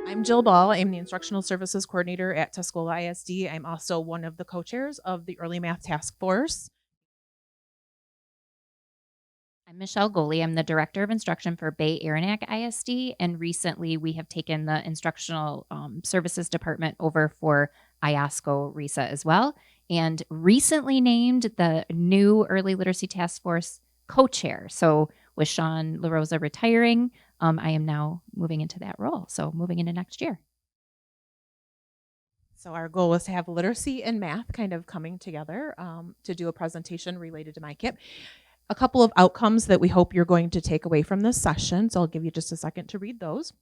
I'm Jill Ball. I'm the Instructional Services Coordinator at Tuscola ISD. I'm also one of the co-chairs of the Early Math Task Force. I'm Michelle Goley. I'm the Director of Instruction for Bay Aranac ISD, and recently we have taken the Instructional Services Department over for IOSCO RISA as well, and recently named the new Early Literacy Task Force co-chair. So with Sean LaRosa retiring, I am now moving into that role, so moving into next year. So our goal was to have literacy and math kind of coming together to do a presentation related to MICIP. A couple of outcomes that we hope you're going to take away from this session. So I'll give you just a second to read those.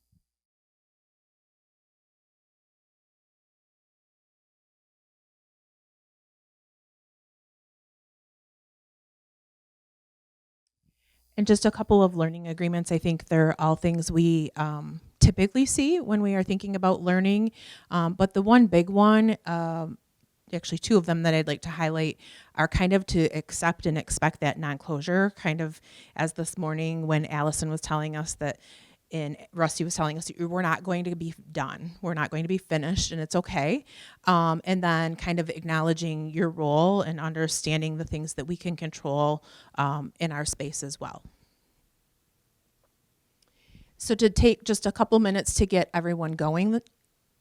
And just a couple of learning agreements. I think they're all things we typically see when we are thinking about learning. But the one big one, actually two of them that I'd like to highlight, are kind of to accept and expect that non-closure, kind of as this morning when Allison was telling us that, and Rusty was telling us, we're not going to be done. We're not going to be finished, and it's okay. And then kind of acknowledging your role and understanding the things that we can control in our space as well. So to take just a couple minutes to get everyone going,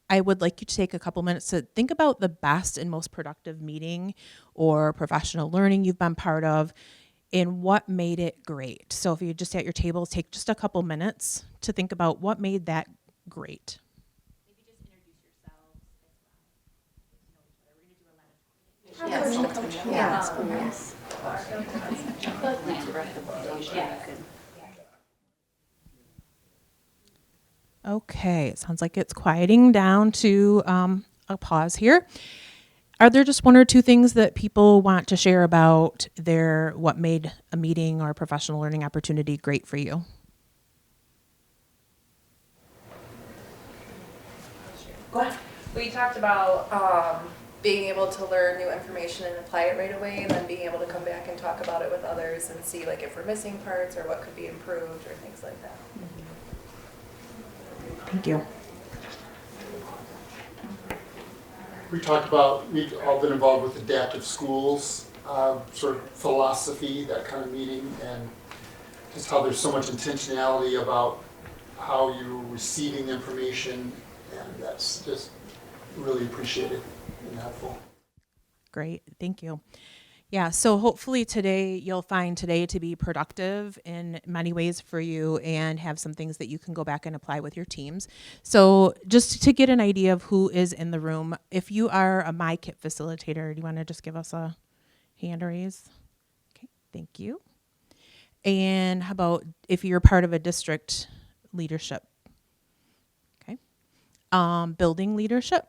I would like you to take a couple minutes to think about the best and most productive meeting or professional learning you've been part of and what made it great. So if you're just at your table, take just a couple minutes to think about what made that great. Maybe just introduce yourselves as well. Okay, it sounds like it's quieting down to a pause here. Are there just one or two things that people want to share about what made a meeting or a professional learning opportunity great for you? Go ahead. We talked about being able to learn new information and apply it right away, and then being able to come back and talk about it with others and see like if we're missing parts or what could be improved or things like that. Thank you. We talked about, we've all been involved with adaptive schools, sort of philosophy, that kind of meeting, and just how there's so much intentionality about how you're receiving information, and that's just really appreciated and helpful. Great, thank you. Yeah, so hopefully today you'll find today to be productive in many ways for you and have some things that you can go back and apply with your teams. So just to get an idea of who is in the room, if you are a MICIP facilitator, do you want to just give us a hand raise? Okay, thank you. And how about if you're part of a district leadership? Okay. Building leadership?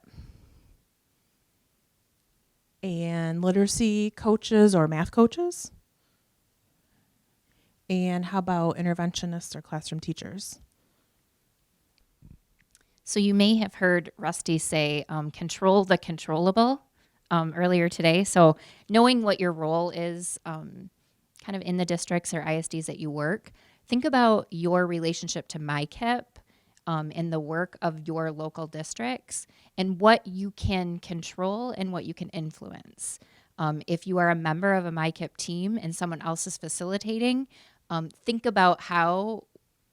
And literacy coaches or math coaches? And how about interventionists or classroom teachers? So you may have heard Rusty say, control the controllable earlier today. So knowing what your role is kind of in the districts or ISDs that you work, think about your relationship to MICIP and the work of your local districts and what you can control and what you can influence. If you are a member of a MICIP team and someone else is facilitating, think about how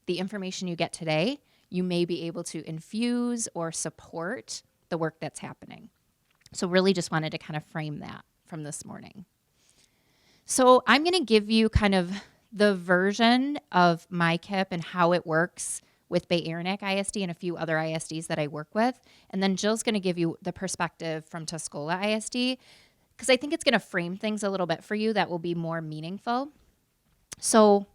the information you get today, you may be able to infuse or support the work that's happening. So really just wanted to kind of frame that from this morning. So I'm going to give you kind of the version of MICIP and how it works with Bay Aranac ISD and a few other ISDs that I work with. And then Jill's going to give you the perspective from Tuscola ISD, because I think it's going to frame things a little bit for you that will be more meaningful. So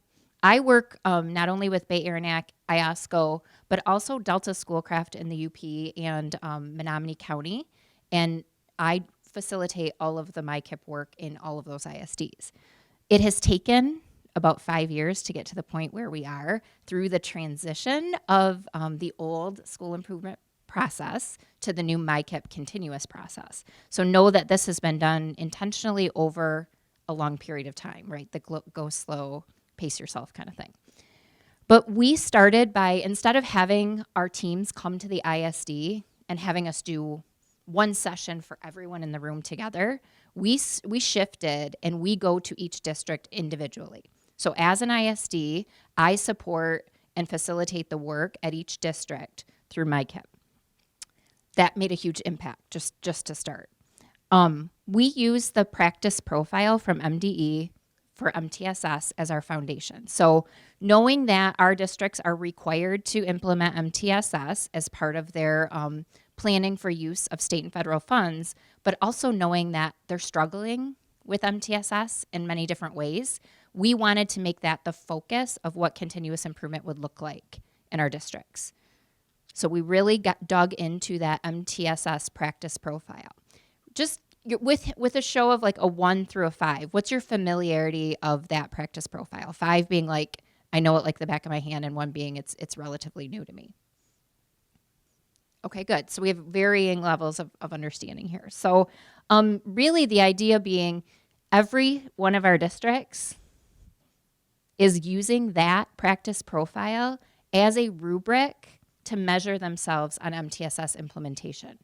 I work not only with Bay Aranac, IOSCO, but also Delta Schoolcraft in the UP and Menominee County. And I facilitate all of the MICIP work in all of those ISDs. It has taken about 5 years to get to the point where we are through the transition of the old school improvement process to the new MICIP continuous process. So know that this has been done intentionally over a long period of time, right? The go slow, pace yourself kind of thing. But we started by, instead of having our teams come to the ISD and having us do one session for everyone in the room together, we shifted and we go to each district individually. So as an ISD, I support and facilitate the work at each district through MICIP. That made a huge impact, just to start. We use the practice profile from MDE for MTSS as our foundation. So knowing that our districts are required to implement MTSS as part of their planning for use of state and federal funds, but also knowing that they're struggling with MTSS in many different ways, we wanted to make that the focus of what continuous improvement would look like in our districts. So we really dug into that MTSS practice profile. Just with a show of like a 1 through a 5, what's your familiarity of that practice profile? 5 being like, I know it like the back of my hand, and 1 being it's relatively new to me. Okay, good. So we have varying levels of understanding here. So really the idea being every one of our districts is using that practice profile as a rubric to measure themselves on MTSS implementation.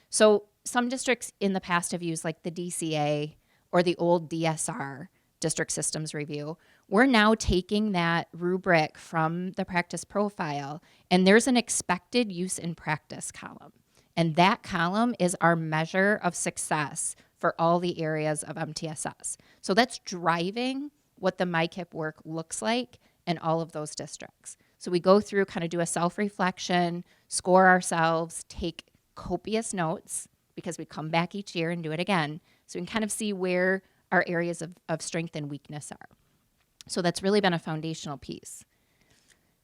So some districts in the past have used like the DCA or the old DSR, District Systems Review. We're now taking that rubric from the practice profile, and there's an expected use in practice column. And that column is our measure of success for all the areas of MTSS. So that's driving what the MICIP work looks like in all of those districts. So we go through, kind of do a self-reflection, score ourselves, take copious notes, because we come back each year and do it again. So we can kind of see where our areas of strength and weakness are. So that's really been a foundational piece.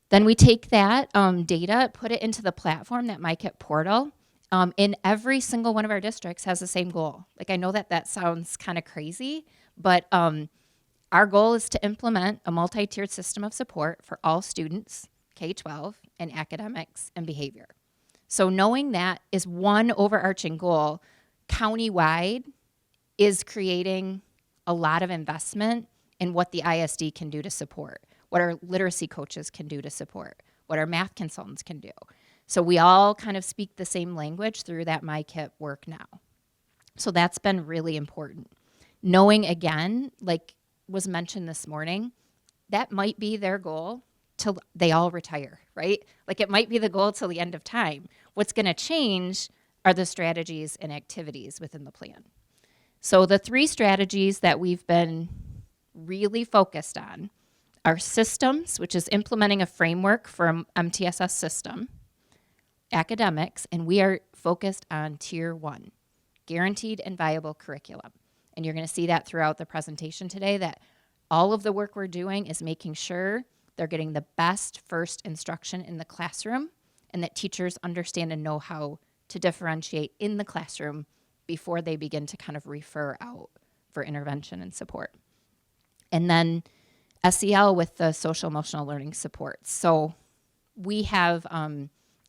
Then we take that data, put it into the platform, that MICIP portal, and every single one of our districts has the same goal. Like, I know that sounds kind of crazy, but our goal is to implement a multi-tiered system of support for all students, K-12, in academics and behavior. So knowing that is one overarching goal, countywide is creating a lot of investment in what the ISD can do to support, what our literacy coaches can do to support, what our math consultants can do. So we all kind of speak the same language through that MICIP work now. So that's been really important. Knowing, again, like was mentioned this morning, that might be their goal till they all retire, right? Like, it might be the goal till the end of time. What's going to change are the strategies and activities within the plan. So the 3 strategies that we've been really focused on are systems, which is implementing a framework for an MTSS system, academics, and we are focused on Tier 1, guaranteed and viable curriculum. And you're going to see that throughout the presentation today, that all of the work we're doing is making sure they're getting the best first instruction in the classroom, and that teachers understand and know how to differentiate in the classroom before they begin to kind of refer out for intervention and support. And then SEL with the social emotional learning support. So we have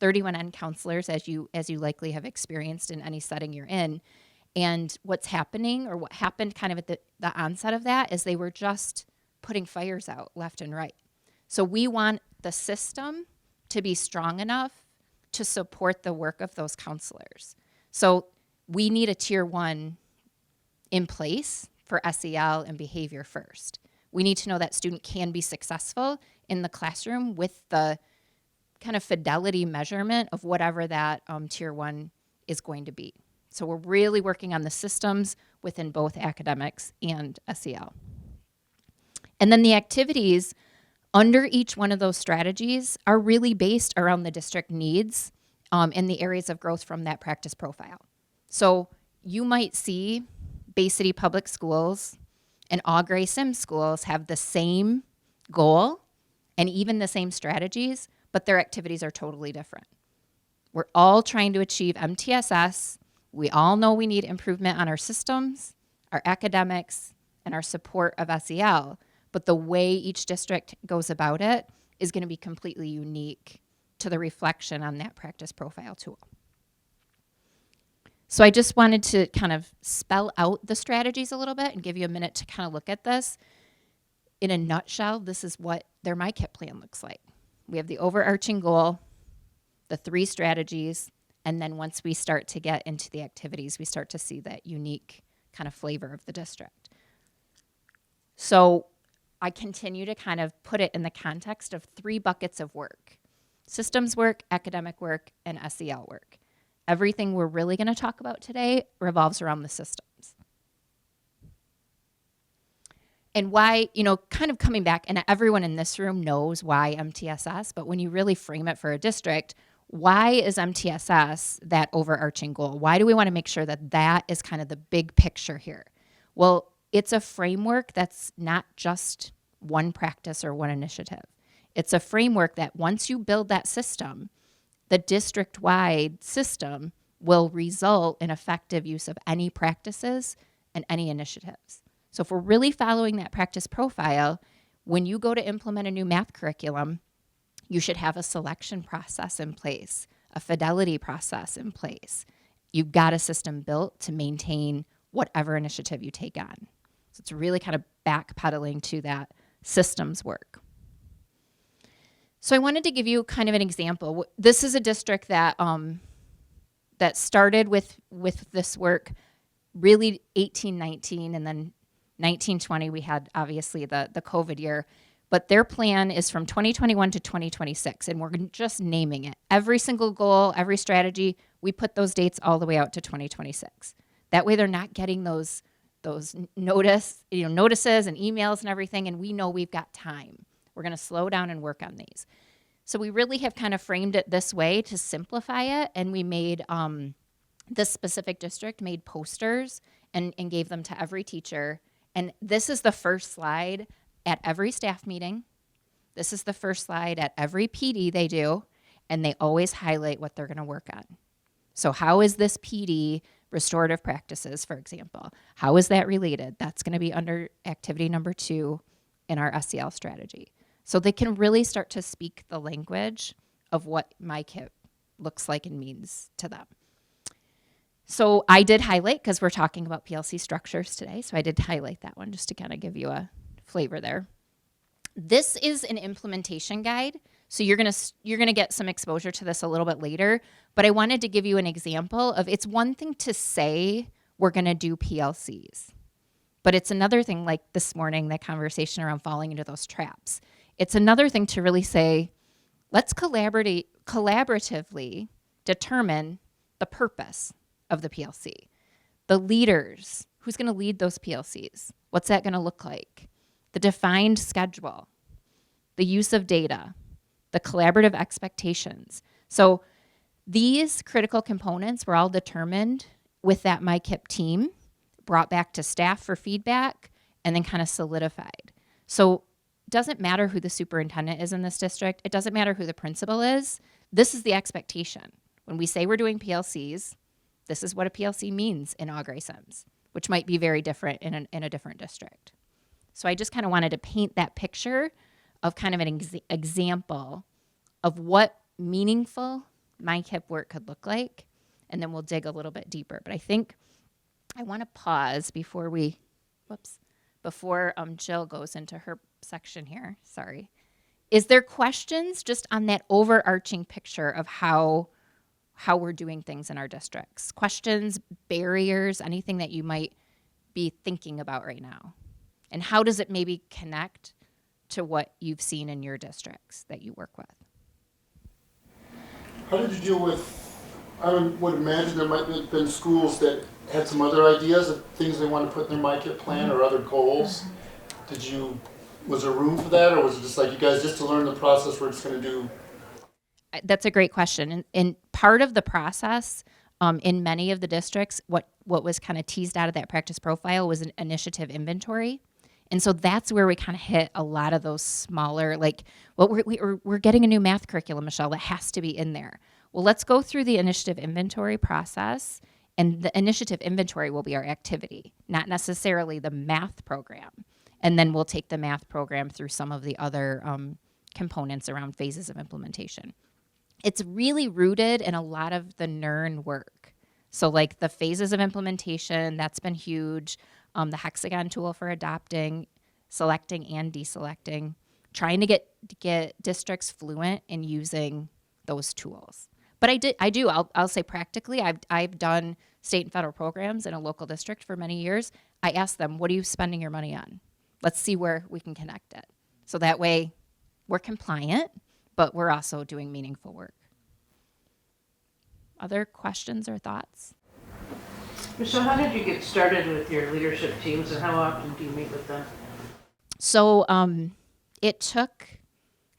31 end counselors, as you likely have experienced in any setting you're in. And what's happening, or what happened kind of at the onset of that, is they were just putting fires out left and right. So we want the system to be strong enough to support the work of those counselors. So we need a Tier 1 in place for SEL and behavior first. We need to know that student can be successful in the classroom with the kind of fidelity measurement of whatever that Tier 1 is going to be. So we're really working on the systems within both academics and SEL. And then the activities under each one of those strategies are really based around the district needs and the areas of growth from that practice profile. So you might see Bay City Public Schools and Au Gres Sim schools have the same goal and even the same strategies, but their activities are totally different. We're all trying to achieve MTSS. We all know we need improvement on our systems, our academics, and our support of SEL, but the way each district goes about it is going to be completely unique to the reflection on that practice profile tool. So I just wanted to kind of spell out the strategies a little bit and give you a minute to kind of look at this. In a nutshell, this is what their MICIP plan looks like. We have the overarching goal, the 3 strategies, and then once we start to get into the activities, we start to see that unique kind of flavor of the district. So I continue to kind of put it in the context of 3 buckets of work: systems work, academic work, and SEL work. Everything we're really going to talk about today revolves around the systems. And why, kind of coming back, and everyone in this room knows why MTSS, but when you really frame it for a district, why is MTSS that overarching goal? Why do we want to make sure that that is kind of the big picture here? Well, it's a framework that's not just one practice or one initiative. It's a framework that once you build that system, the district-wide system will result in effective use of any practices and any initiatives. So if we're really following that practice profile, when you go to implement a new math curriculum, you should have a selection process in place, a fidelity process in place. You've got a system built to maintain whatever initiative you take on. So it's really kind of backpedaling to that systems work. So I wanted to give you kind of an example. This is a district that that started with this work really 18-19, and then 19-20 we had obviously the COVID year. But their plan is from 2021 to 2026, and we're just naming it. Every single goal, every strategy, we put those dates all the way out to 2026. That way they're not getting those notices and emails and everything, and we know we've got time. We're going to slow down and work on these. So we really have kind of framed it this way to simplify it, and we made this specific district made posters and gave them to every teacher. And this is the first slide at every staff meeting. This is the first slide at every PD they do, and they always highlight what they're going to work on. So how is this PD restorative practices, for example? How is that related? That's going to be under activity number 2 in our SEL strategy. So they can really start to speak the language of what MICIP looks like and means to them. So I did highlight, because we're talking about PLC structures today, so I did highlight that one just to kind of give you a flavor there. This is an implementation guide, so you're gonna get some exposure to this a little bit later, but I wanted to give you an example of, it's one thing to say we're gonna do PLCs, but it's another thing, like this morning, that conversation around falling into those traps. It's another thing to really say, let's collaboratively determine the purpose of the PLC. The leaders, who's gonna lead those PLCs? What's that gonna look like? The defined schedule, the use of data, the collaborative expectations. So these critical components were all determined with that MICIP team, brought back to staff for feedback, and then kind of solidified. So it doesn't matter who the superintendent is in this district. It doesn't matter who the principal is. This is the expectation. When we say we're doing PLCs, this is what a PLC means in Sims, which might be very different in a different district. So I just kind of wanted to paint that picture of kind of an example of what meaningful MICIP work could look like, and then we'll dig a little bit deeper. But I think I want to pause before Jill goes into her section here. Sorry. Is there questions just on that overarching picture of how we're doing things in our districts? Questions, barriers, anything that you might be thinking about right now? And how does it maybe connect to what you've seen in your districts that you work with? How did you deal with, I would imagine there might have been schools that had some other ideas of things they want to put in their MICIP plan or other goals. Was there room for that, or was it just like, you guys, just to learn the process, we're just going to do? That's a great question. And part of the process in many of the districts, what was kind of teased out of that practice profile was an initiative inventory. And so that's where we kind of hit a lot of those smaller, like, well, we're getting a new math curriculum, Michelle, that has to be in there. Well, let's go through the initiative inventory process, and the initiative inventory will be our activity, not necessarily the math program. And then we'll take the math program through some of the other components around phases of implementation. It's really rooted in a lot of the NERN work. So like the phases of implementation, that's been huge. The hexagon tool for adopting, selecting and deselecting, trying to get districts fluent in using those tools. But I'll say practically, I've done state and federal programs in a local district for many years. I ask them, what are you spending your money on? Let's see where we can connect it. So that way we're compliant, but we're also doing meaningful work. Other questions or thoughts? Michelle, how did you get started with your leadership teams, and how often do you meet with them? So it took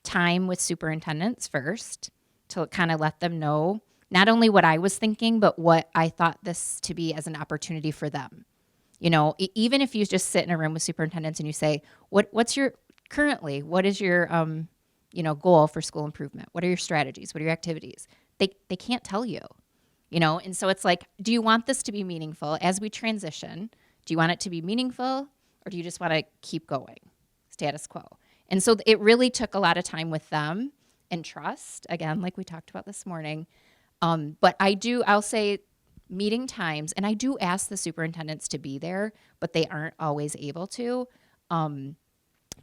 time with superintendents first to kind of let them know not only what I was thinking, but what I thought this to be as an opportunity for them. You know, even if you just sit in a room with superintendents and you say, what is your goal for school improvement? What are your strategies? What are your activities? They can't tell you, you know? And so it's like, do you want this to be meaningful as we transition? Do you want it to be meaningful, or do you just want to keep going, status quo? And so it really took a lot of time with them and trust, again, like we talked about this morning. But I'll say meeting times, and I do ask the superintendents to be there, but they aren't always able to.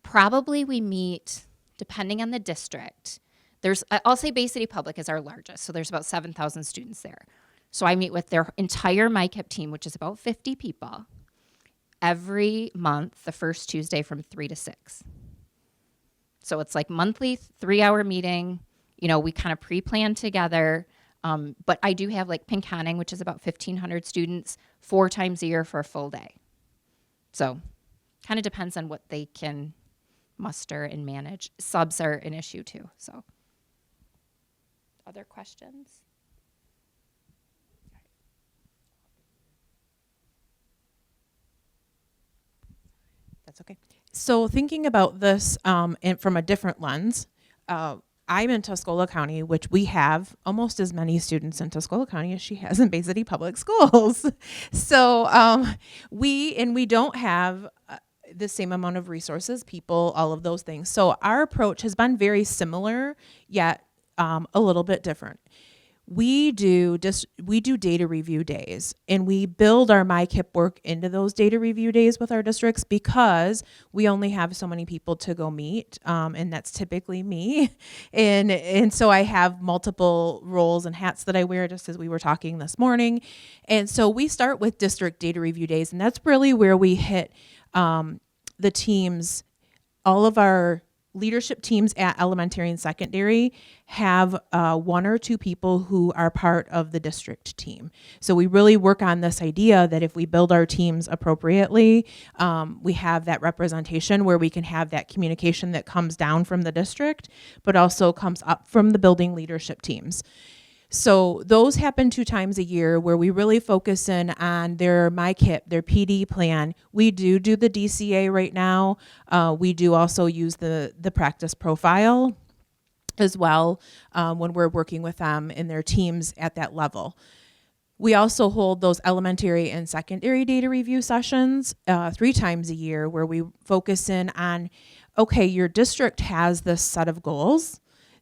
Probably we meet, depending on the district, I'll say Bay City Public is our largest, so there's about 7,000 students there. So I meet with their entire MICIP team, which is about 50 people, every month, the first Tuesday from 3 to 6. So it's like monthly 3-hour meeting. You know, we kind of pre-plan together. But I do have like Pinconning, which is about 1,500 students, 4 times a year for a full day. So kind of depends on what they can muster and manage. Subs are an issue too. So other questions? That's okay. So thinking about this and from a different lens, I'm in Tuscola County, which we have almost as many students in Tuscola County as she has in Bay City Public Schools. So we don't have the same amount of resources, people, all of those things. So our approach has been very similar, yet a little bit different. We do data review days, and we build our MICIP work into those data review days with our districts because we only have so many people to go meet, and that's typically me. And so I have multiple roles and hats that I wear, just as we were talking this morning. And so we start with district data review days, and that's really where we hit the teams. All of our leadership teams at elementary and secondary have 1 or 2 people who are part of the district team. So we really work on this idea that if we build our teams appropriately, we have that representation where we can have that communication that comes down from the district, but also comes up from the building leadership teams. So those happen 2 times a year where we really focus in on their MICIP, their PD plan. We do the DCA right now. We do also use the practice profile as well when we're working with them and their teams at that level. We also hold those elementary and secondary data review sessions 3 times a year where we focus in on, okay, your district has this set of goals.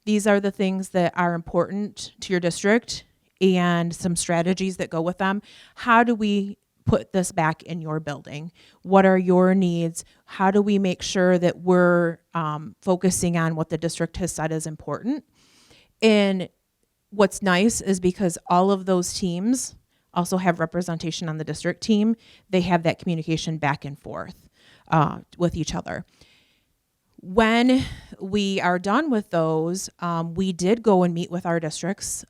These are the things that are important to your district and some strategies that go with them. How do we put this back in your building? What are your needs? How do we make sure that we're focusing on what the district has said is important? And what's nice is because all of those teams also have representation on the district team, they have that communication back and forth with each other. When we are done with those, we did go and meet with our districts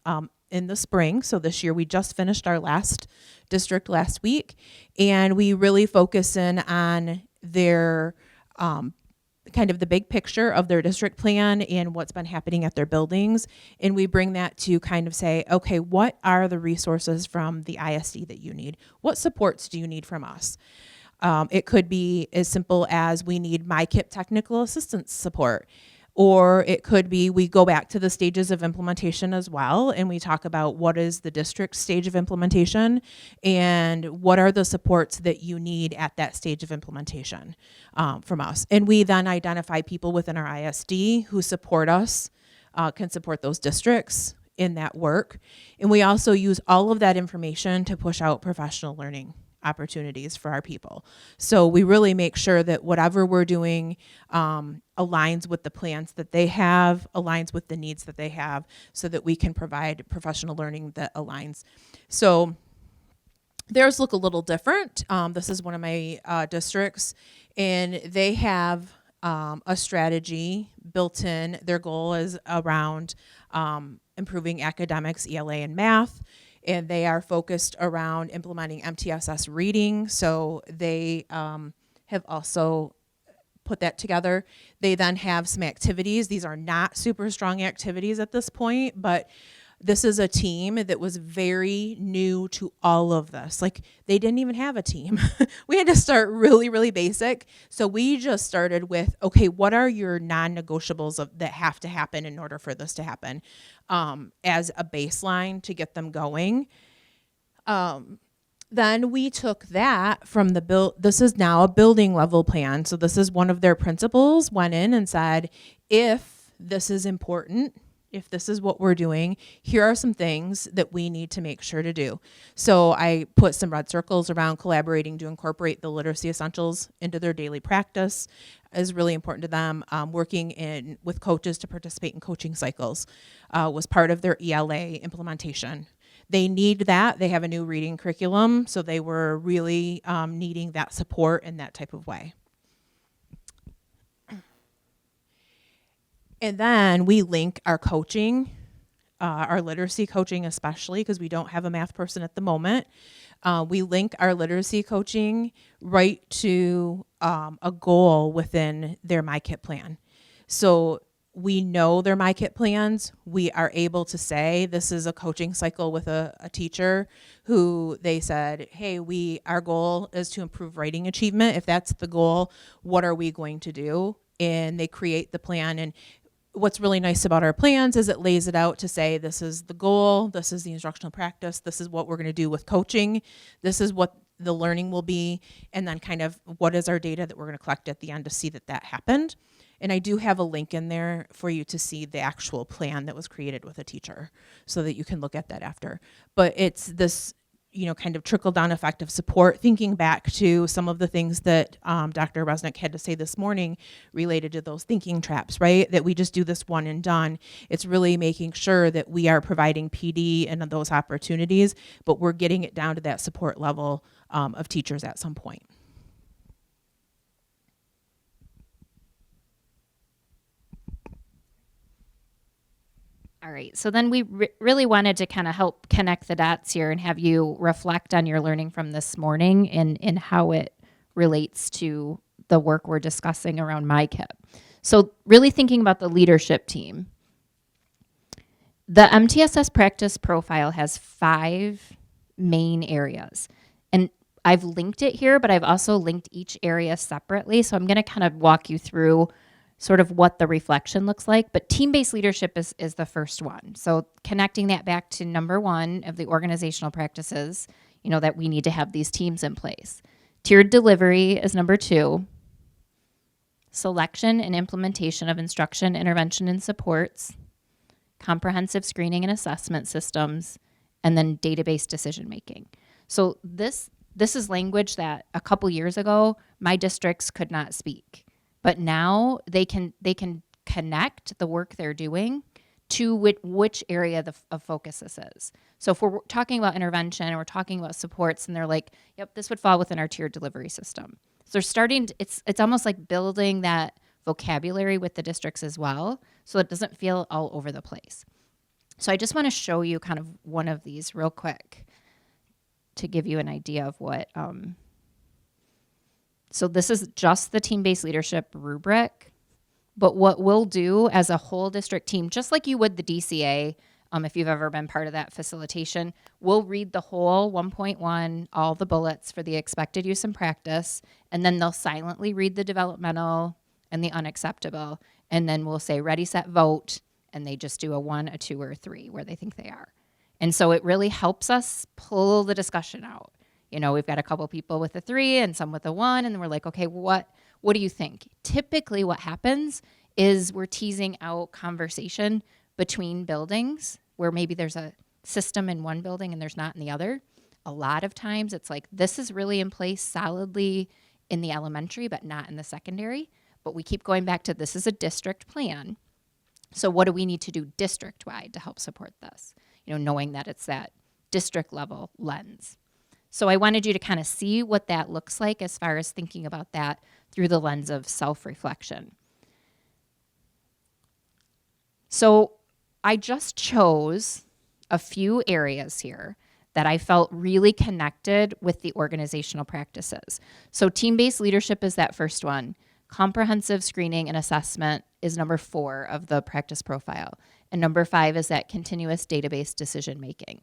in the spring. So this year we just finished our last district last week, and we really focus in on their kind of the big picture of their district plan and what's been happening at their buildings. And we bring that to kind of say, okay, what are the resources from the ISD that you need? What supports do you need from us? It could be as simple as we need MICIP technical assistance support, or it could be we go back to the stages of implementation as well, and we talk about what is the district stage of implementation and what are the supports that you need at that stage of implementation from us. And we then identify people within our ISD who support us, can support those districts in that work. And we also use all of that information to push out professional learning opportunities for our people. So we really make sure that whatever we're doing aligns with the plans that they have, aligns with the needs that they have, so that we can provide professional learning that aligns. So theirs look a little different. This is one of my districts, and they have a strategy built in. Their goal is around improving academics, ELA, and math, and they are focused around implementing MTSS reading. So they have also put that together. They then have some activities. These are not super strong activities at this point, but this is a team that was very new to all of this. Like, they didn't even have a team. We had to start really, really basic. So we just started with, okay, what are your non-negotiables that have to happen in order for this to happen, as a baseline to get them going. Then we took that from the this is now a building level plan. So this is one of their principals, went in and said, if this is important, if this is what we're doing, here are some things that we need to make sure to do. So I put some red circles around collaborating to incorporate the literacy essentials into their daily practice is really important to them. Working with coaches to participate in coaching cycles was part of their ELA implementation. They need that. They have a new reading curriculum, so they were really needing that support in that type of way. And then we link our coaching, our literacy coaching especially, because we don't have a math person at the moment. We link our literacy coaching right to a goal within their MICIP plan. So we know their MICIP plans. We are able to say, this is a coaching cycle with a teacher who they said, hey, our goal is to improve writing achievement. If that's the goal, what are we going to do? And they create the plan. And what's really nice about our plans is it lays it out to say, this is the goal, this is the instructional practice, this is what we're going to do with coaching, this is what the learning will be, and then kind of what is our data that we're going to collect at the end to see that happened. And I do have a link in there for you to see the actual plan that was created with a teacher so that you can look at that after. But it's this, kind of trickle down effect of support, thinking back to some of the things that Dr. Resnick had to say this morning related to those thinking traps, right? That we just do this one and done. It's really making sure that we are providing PD and those opportunities, but we're getting it down to that support level of teachers at some point. All right, so then we really wanted to kind of help connect the dots here and have you reflect on your learning from this morning and how it relates to the work we're discussing around MICIP. So really thinking about the leadership team. The MTSS practice profile has 5 main areas. And I've linked it here, but I've also linked each area separately. So I'm going to kind of walk you through sort of what the reflection looks like, but team-based leadership is the first one. So connecting that back to number 1 of the organizational practices, that we need to have these teams in place. Tiered delivery is number 2. Selection and implementation of instruction, intervention, and supports. Comprehensive screening and assessment systems, and then database decision-making. So this is language that a couple years ago, my districts could not speak. But now they can connect the work they're doing to which area of focus this is. So if we're talking about intervention and we're talking about supports, and they're like, yep, this would fall within our tiered delivery system. So they're starting it's almost like building that vocabulary with the districts as well, so it doesn't feel all over the place. So I just want to show you kind of one of these real quick to give you an idea of what so this is just the team-based leadership rubric, but what we'll do as a whole district team, just like you would the DCA, if you've ever been part of that facilitation, we'll read the whole 1.1, all the bullets for the expected use and practice, and then they'll silently read the developmental and the unacceptable, and then we'll say ready, set, vote, and they just do a 1, a 2, or a 3 where they think they are. And so it really helps us pull the discussion out. We've got a couple people with a 3 and some with a 1, and then we're like, okay, what do you think? Typically what happens is we're teasing out conversation between buildings where maybe there's a system in one building and there's not in the other. a lot of times it's like, this is really in place solidly in the elementary, but not in the secondary. But we keep going back to this is a district plan. So what do we need to do district-wide to help support this? You know, knowing that it's that district level lens. So I wanted you to kind of see what that looks like as far as thinking about that through the lens of self-reflection. So I just chose a few areas here that I felt really connected with the organizational practices. So team-based leadership is that first one. Comprehensive screening and assessment is number 4 of the practice profile. And number 5 is that continuous database decision making.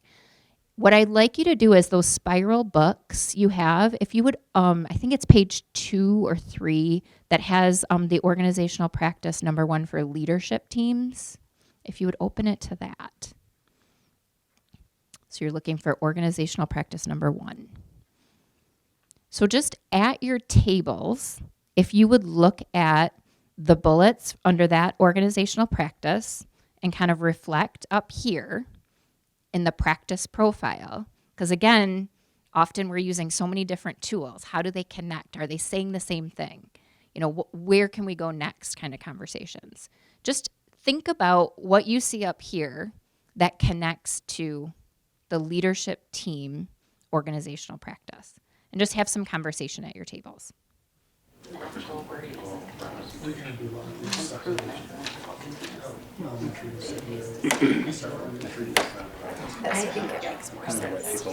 What I'd like you to do is those spiral books you have, if you would, I think it's page 2 or 3 that has the organizational practice number 1 for leadership teams. If you would open it to that. So you're looking for organizational practice number 1. So just at your tables, if you would look at the bullets under that organizational practice and kind of reflect up here in the practice profile, because again, often we're using so many different tools. How do they connect? Are they saying the same thing? You know, where can we go next kind of conversations? Just think about what you see up here that connects to the leadership team organizational practice, and just have some conversation at your tables. I think it makes more sense.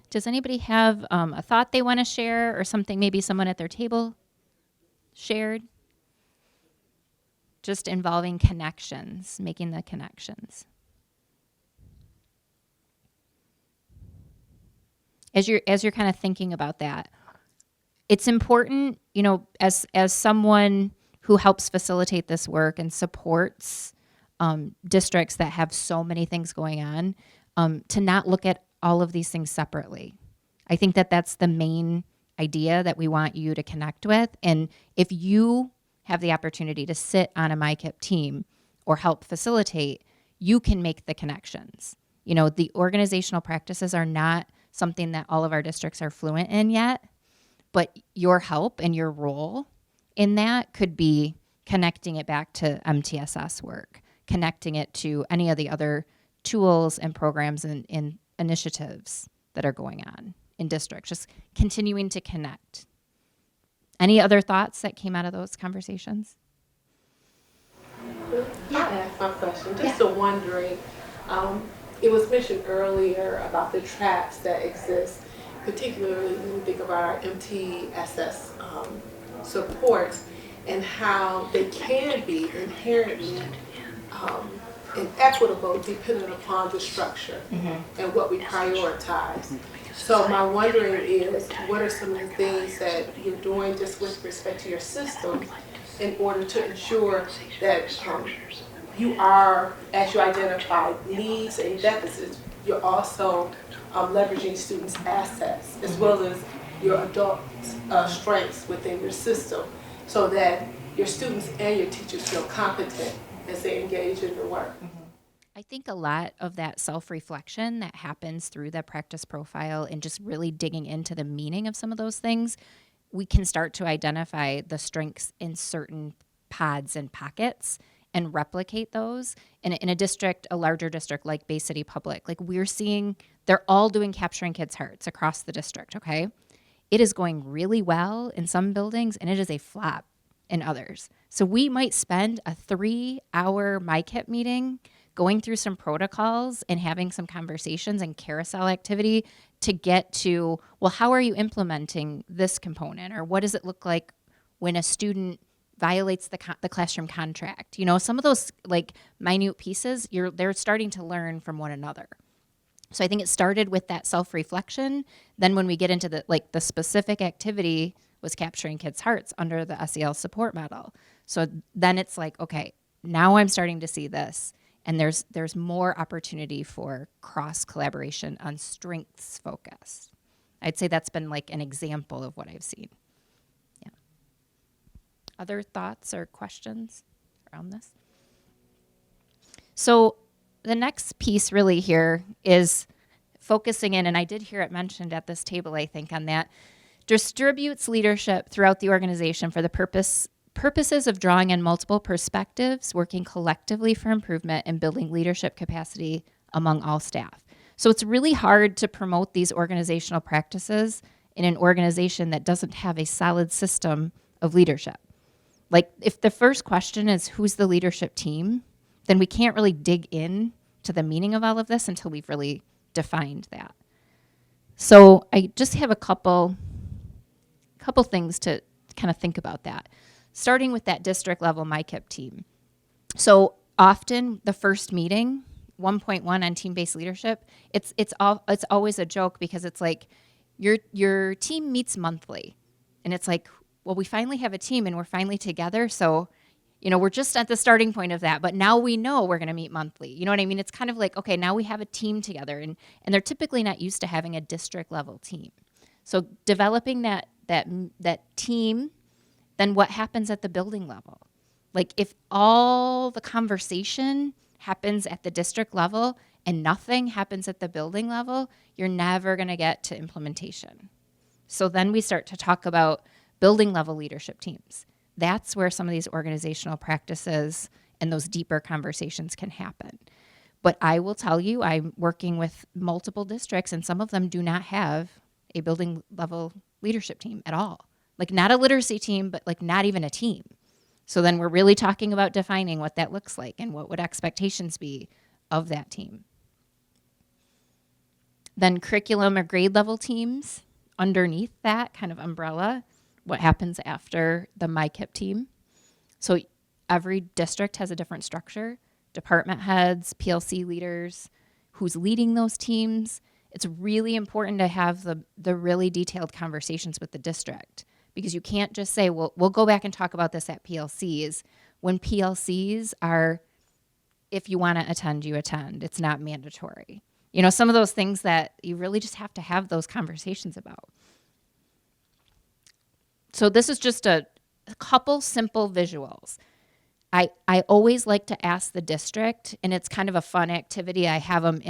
Does anybody have a thought they want to share or something maybe someone at their table shared? Just involving connections, making the connections. As you're kind of thinking about that, it's important, you know, as someone who helps facilitate this work and supports districts that have so many things going on, to not look at all of these things separately. I think that that's the main idea that we want you to connect with. And if you have the opportunity to sit on a MICIP team or help facilitate, you can make the connections. You know, the organizational practices are not something that all of our districts are fluent in yet, but your help and your role in that could be connecting it back to MTSS work, connecting it to any of the other tools and programs and initiatives that are going on in districts, just continuing to connect. Any other thoughts that came out of those conversations? I asked my question, just a wondering, it was mentioned earlier about the traps that exist, particularly when we think about our MTSS supports and how they can be inherently inequitable depending upon the structure and what we prioritize. So my wondering is, what are some of the things that you're doing just with respect to your system in order to ensure that you are, as you identify needs and deficits, you're also leveraging students' assets as well as your adult strengths within your system so that your students and your teachers feel competent as they engage in your work. I think a lot of that self-reflection that happens through the practice profile and just really digging into the meaning of some of those things, we can start to identify the strengths in certain pods and pockets and replicate those. In a district, a larger district like Bay City Public, like we're seeing, they're all doing Capturing Kids' Hearts across the district, okay? It is going really well in some buildings and it is a flop in others. So we might spend a 3-hour MICIP meeting going through some protocols and having some conversations and carousel activity to get to, well, how are you implementing this component? Or what does it look like when a student violates the classroom contract? You know, some of those like minute pieces, they're starting to learn from one another. So I think it started with that self-reflection. Then when we get into the specific activity was Capturing Kids' Hearts under the SEL support model. So then it's like, okay, now I'm starting to see this. And there's more opportunity for cross collaboration on strengths focus. I'd say that's been like an example of what I've seen. Yeah. Other thoughts or questions around this? So the next piece really here is focusing in, and I did hear it mentioned at this table, I think, on that, distributes leadership throughout the organization for the purposes of drawing in multiple perspectives, working collectively for improvement, and building leadership capacity among all staff. So it's really hard to promote these organizational practices in an organization that doesn't have a solid system of leadership. Like, if the first question is who's the leadership team, then we can't really dig in to the meaning of all of this until we've really defined that. So I just have a couple things to kind of think about that. Starting with that district level MICIP team. So often the first meeting, 1.1 on team-based leadership, it's always a joke because it's like your team meets monthly, and it's like, well, we finally have a team and we're finally together, so we're just at the starting point of that, but now we know we're going to meet monthly. You know what I mean? It's kind of like, okay, now we have a team together, and they're typically not used to having a district level team. So developing that team, then what happens at the building level? Like, if all the conversation happens at the district level and nothing happens at the building level, you're never going to get to implementation. So then we start to talk about building level leadership teams. That's where some of these organizational practices and those deeper conversations can happen. But I will tell you, I'm working with multiple districts, and some of them do not have a building level leadership team at all. Like, not a literacy team, but like not even a team. So then we're really talking about defining what that looks like and what would expectations be of that team. Then curriculum or grade level teams underneath that kind of umbrella, what happens after the MICIP team. So every district has a different structure, department heads, PLC leaders, who's leading those teams. It's really important to have the really detailed conversations with the district, because you can't just say, well, we'll go back and talk about this at PLCs, when PLCs are, if you want to attend, you attend. It's not mandatory. Some of those things that you really just have to have those conversations about. So this is just a couple simple visuals. I always like to ask the district, and it's kind of a fun activity. I have them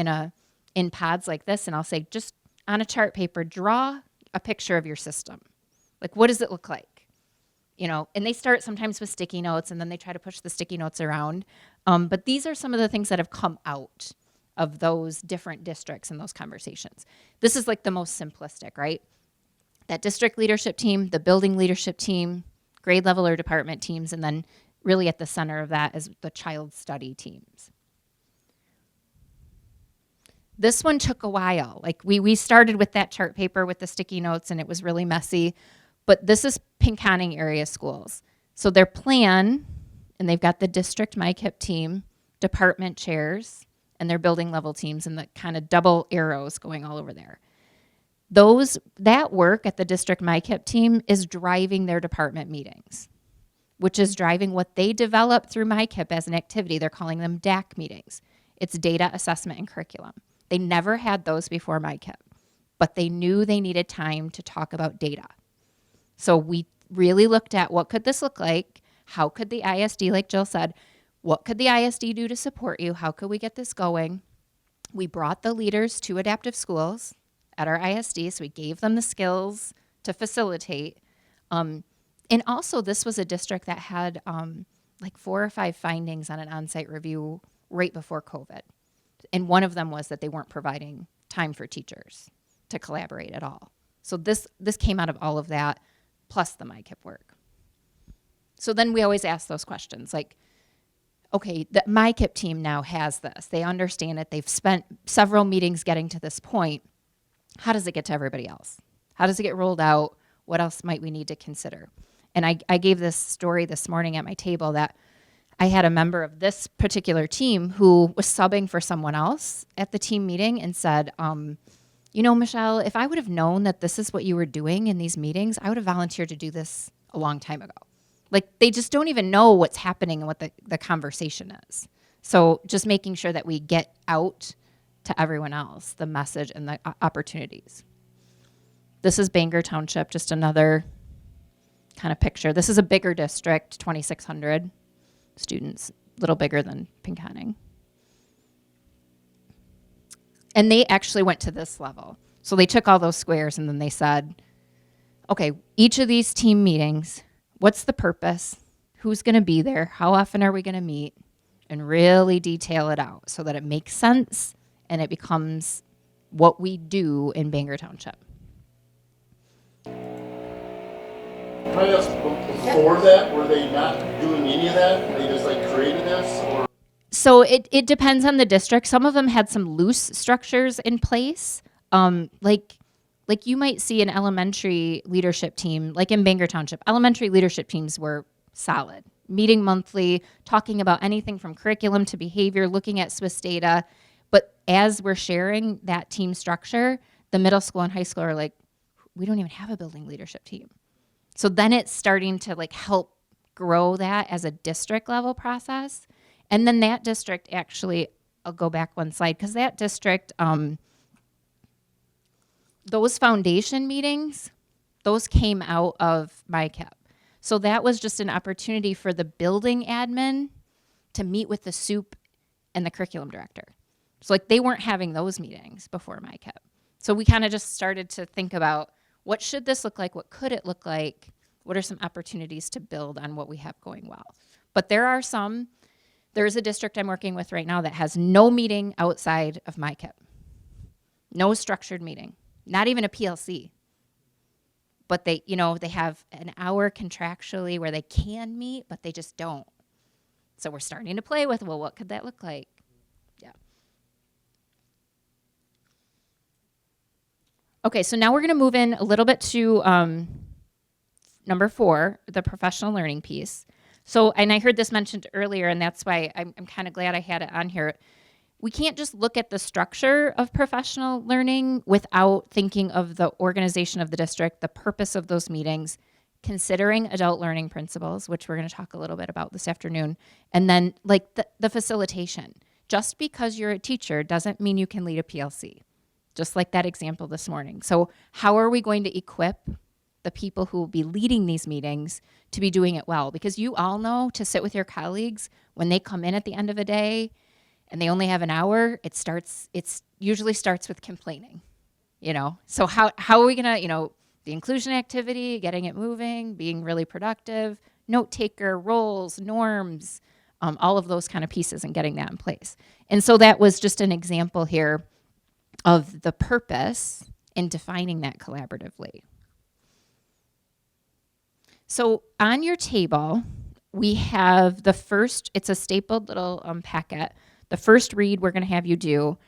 in pods like this, and I'll say, just on a chart paper, draw a picture of your system. Like, what does it look like? And they start sometimes with sticky notes, and then they try to push the sticky notes around. But these are some of the things that have come out of those different districts and those conversations. This is like the most simplistic, right? That district leadership team, the building leadership team, grade level or department teams, and then really at the center of that is the child study teams. This one took a while. Like, we started with that chart paper with the sticky notes, and it was really messy. But this is Pinconning area schools. So their plan, and they've got the district MICIP team, department chairs, and their building level teams, and the kind of double arrows going all over there. That work at the district MICIP team is driving their department meetings, which is driving what they develop through MICIP as an activity. They're calling them DAC meetings. It's data assessment and curriculum. They never had those before MICIP, but they knew they needed time to talk about data. So we really looked at, what could this look like? How could the ISD, like Jill said, what could the ISD do to support you? How could we get this going? We brought the leaders to adaptive schools at our ISD, so we gave them the skills to facilitate. And also, this was a district that had like 4 or 5 findings on an on-site review right before COVID. And one of them was that they weren't providing time for teachers to collaborate at all. So this came out of all of that, plus the MICIP work. So then we always ask those questions, like, okay, the MICIP team now has this. They understand it. They've spent several meetings getting to this point. How does it get to everybody else? How does it get rolled out? What else might we need to consider? And I gave this story this morning at my table that I had a member of this particular team who was subbing for someone else at the team meeting and said, Michelle, if I would have known that this is what you were doing in these meetings, I would have volunteered to do this a long time ago. Like, they just don't even know what's happening and what the conversation is. So just making sure that we get out to everyone else the message and the opportunities. This is Bangor Township, just another kind of picture. This is a bigger district, 2,600 students, a little bigger than Pinconning. And they actually went to this level. So they took all those squares and then they said, okay, each of these team meetings, what's the purpose? Who's going to be there? How often are we going to meet? And really detail it out so that it makes sense and it becomes what we do in Bangor Township. Can I ask, before that, were they not doing any of that? They just like created this, or? So it depends on the district. Some of them had some loose structures in place. Like you might see an elementary leadership team, like in Bangor Township, elementary leadership teams were solid, meeting monthly, talking about anything from curriculum to behavior, looking at Swiss data. But as we're sharing that team structure, the middle school and high school are like, we don't even have a building leadership team. So then it's starting to like help grow that as a district level process. And then that district actually, I'll go back one slide, because that district, those foundation meetings, those came out of MICIP. So that was just an opportunity for the building admin to meet with the soup and the curriculum director. So like they weren't having those meetings before MICIP. So we kind of just started to think about, what should this look like? What could it look like? What are some opportunities to build on what we have going well? But there's a district I'm working with right now that has no meeting outside of MICIP. No structured meeting, not even a PLC. But they have an hour contractually where they can meet, but they just don't. So we're starting to play with, well, what could that look like? Yeah. Okay, so now we're going to move in a little bit to number 4, the professional learning piece. So, and I heard this mentioned earlier, and that's why I'm kind of glad I had it on here. We can't just look at the structure of professional learning without thinking of the organization of the district, the purpose of those meetings, considering adult learning principles, which we're going to talk a little bit about this afternoon, and then like the facilitation. Just because you're a teacher doesn't mean you can lead a PLC, just like that example this morning. So how are we going to equip the people who will be leading these meetings to be doing it well? Because you all know, to sit with your colleagues when they come in at the end of a day and they only have an hour, it usually starts with complaining, So how are we gonna, the inclusion activity, getting it moving, being really productive, note taker, roles, norms, all of those kind of pieces, and getting that in place. And so that was just an example here of the purpose in defining that collaboratively. So on your table, we have the first, it's a stapled little packet. The first read we're going to have you do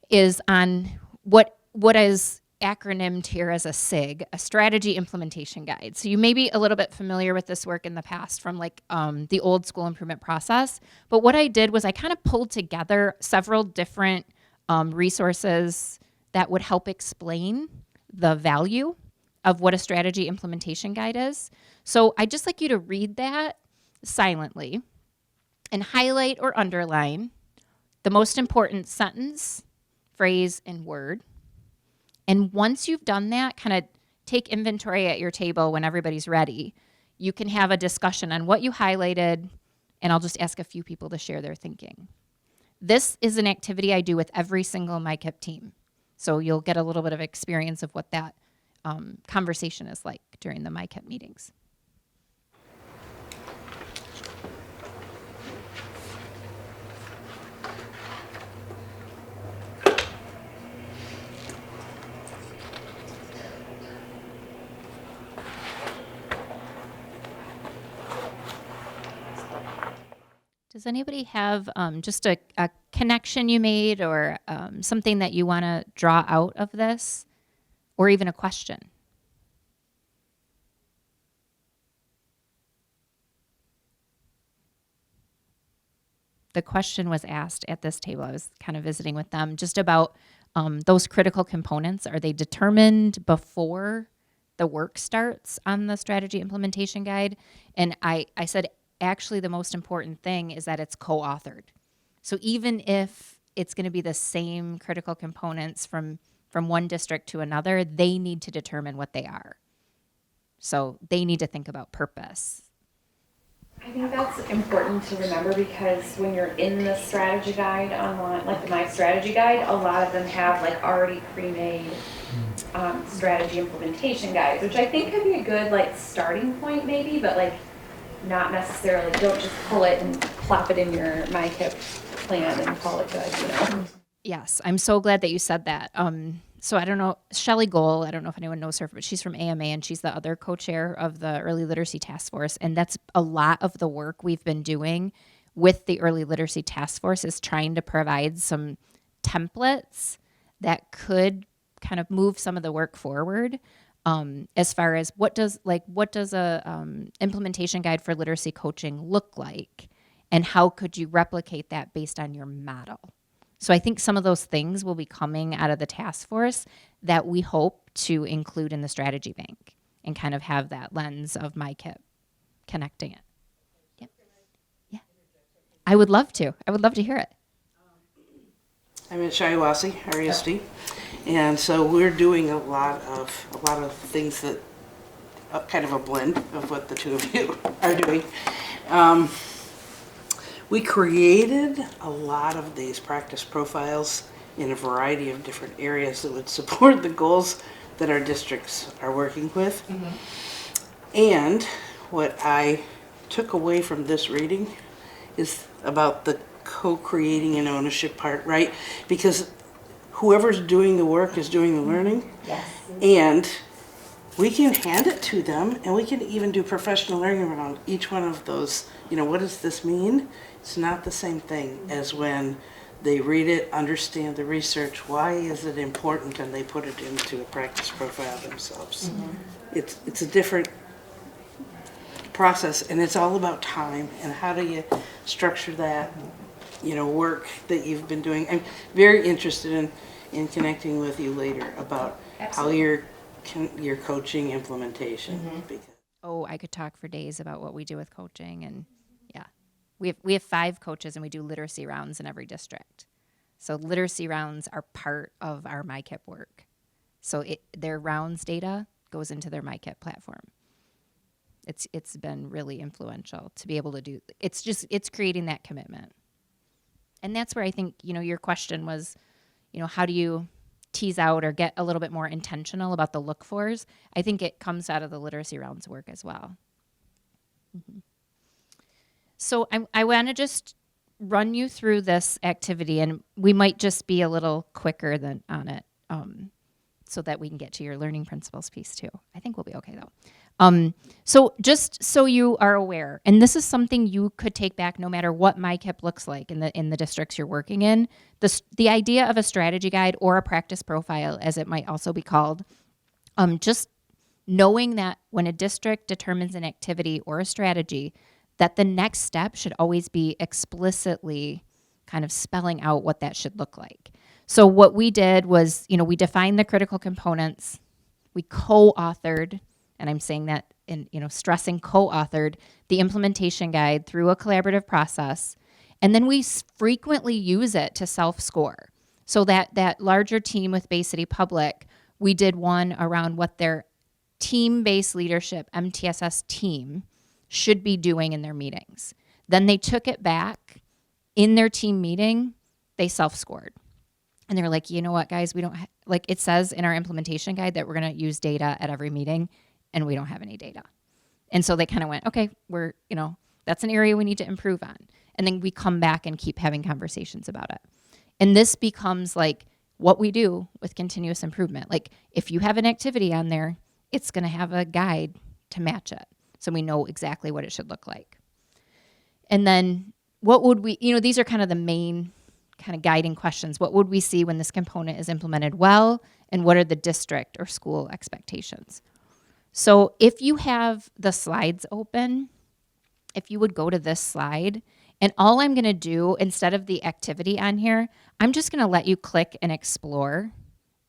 is on what is acronymed here as a SIG, a strategy implementation guide. So you may be a little bit familiar with this work in the past from like the old school improvement process. But what I did was I kind of pulled together several different resources that would help explain the value of what a strategy implementation guide is. So I'd just like you to read that silently and highlight or underline the most important sentence, phrase, and word. And once you've done that, kind of take inventory at your table when everybody's ready. You can have a discussion on what you highlighted, and I'll just ask a few people to share their thinking. This is an activity I do with every single MICIP team. So you'll get a little bit of experience of what that conversation is like during the MICIP meetings. Does anybody have just a connection you made or something that you want to draw out of this, or even a question? The question was asked at this table. I was kind of visiting with them just about those critical components. Are they determined before the work starts on the strategy implementation guide? And I said, actually, the most important thing is that it's co-authored. So even if it's going to be the same critical components from one district to another, they need to determine what they are. So they need to think about purpose. I think that's important to remember because when you're in the strategy guide online, like the My Strategy Guide, a lot of them have like already pre-made strategy implementation guides, which I think could be a good like starting point maybe, but like not necessarily, don't just pull it and plop it in your MICIP plan and call it good, you know? Yes, I'm so glad that you said that. So I don't know, Shelley Gohl, I don't know if anyone knows her, but she's from AMA and she's the other co-chair of the Early Literacy Task Force. And that's a lot of the work we've been doing with the Early Literacy Task Force is trying to provide some templates that could kind of move some of the work forward. As far as what does a implementation guide for literacy coaching look like, and how could you replicate that based on your model? So I think some of those things will be coming out of the task force that we hope to include in the strategy bank and kind of have that lens of MICIP connecting it. Yep. Yeah. I would love to. I would love to hear it. I'm at Shiawassee, RESD, and so we're doing a lot of things that kind of a blend of what the two of you are doing. We created a lot of these practice profiles in a variety of different areas that would support the goals that our districts are working with. And what I took away from this reading is about the co-creating and ownership part, right? Because whoever's doing the work is doing the learning. Yes. And we can hand it to them, and we can even do professional learning around each one of those. You know, what does this mean? It's not the same thing as when they read it, understand the research, why is it important, and they put it into a practice profile themselves. It's a different process, and it's all about time, and how do you structure that, you know, work that you've been doing. I'm very interested in connecting with you later about how you're coaching implementation. Because Oh, I could talk for days about what we do with coaching, and yeah, we have 5 coaches and we do literacy rounds in every district. So literacy rounds are part of our MICIP work. So their rounds data goes into their MICIP platform. It's been really influential to be able to do. It's creating that commitment, and that's where I think, you know, your question was, you know, how do you tease out or get a little bit more intentional about the look fors? I think it comes out of the literacy rounds work as well. So I want to just run you through this activity, and we might just be a little quicker than on it, so that we can get to your learning principles piece too. I think we'll be okay though. So just so you are aware, and this is something you could take back no matter what MICIP looks like in the districts you're working in. The idea of a strategy guide or a practice profile, as it might also be called, just knowing that when a district determines an activity or a strategy, that the next step should always be explicitly kind of spelling out what that should look like. So what we did was, you know, we defined the critical components, we co-authored, and I'm saying that in, you know, stressing co-authored the implementation guide through a collaborative process, and then we frequently use it to self-score. So that larger team with Bay City Public, we did one around what their team-based leadership, MTSS team, should be doing in their meetings. Then they took it back in their team meeting, they self-scored. And they were like, you know what, guys, we don't like it says in our implementation guide that we're going to use data at every meeting, and we don't have any data. And so they kind of went, okay, we're, you know, that's an area we need to improve on. And then we come back and keep having conversations about it. And this becomes like what we do with continuous improvement. Like if you have an activity on there, it's going to have a guide to match it, so we know exactly what it should look like. And then what would we, you know, these are kind of the main kind of guiding questions. What would we see when this component is implemented well, and what are the district or school expectations? So if you have the slides open, if you would go to this slide, and all I'm going to do instead of the activity on here, I'm just going to let you click and explore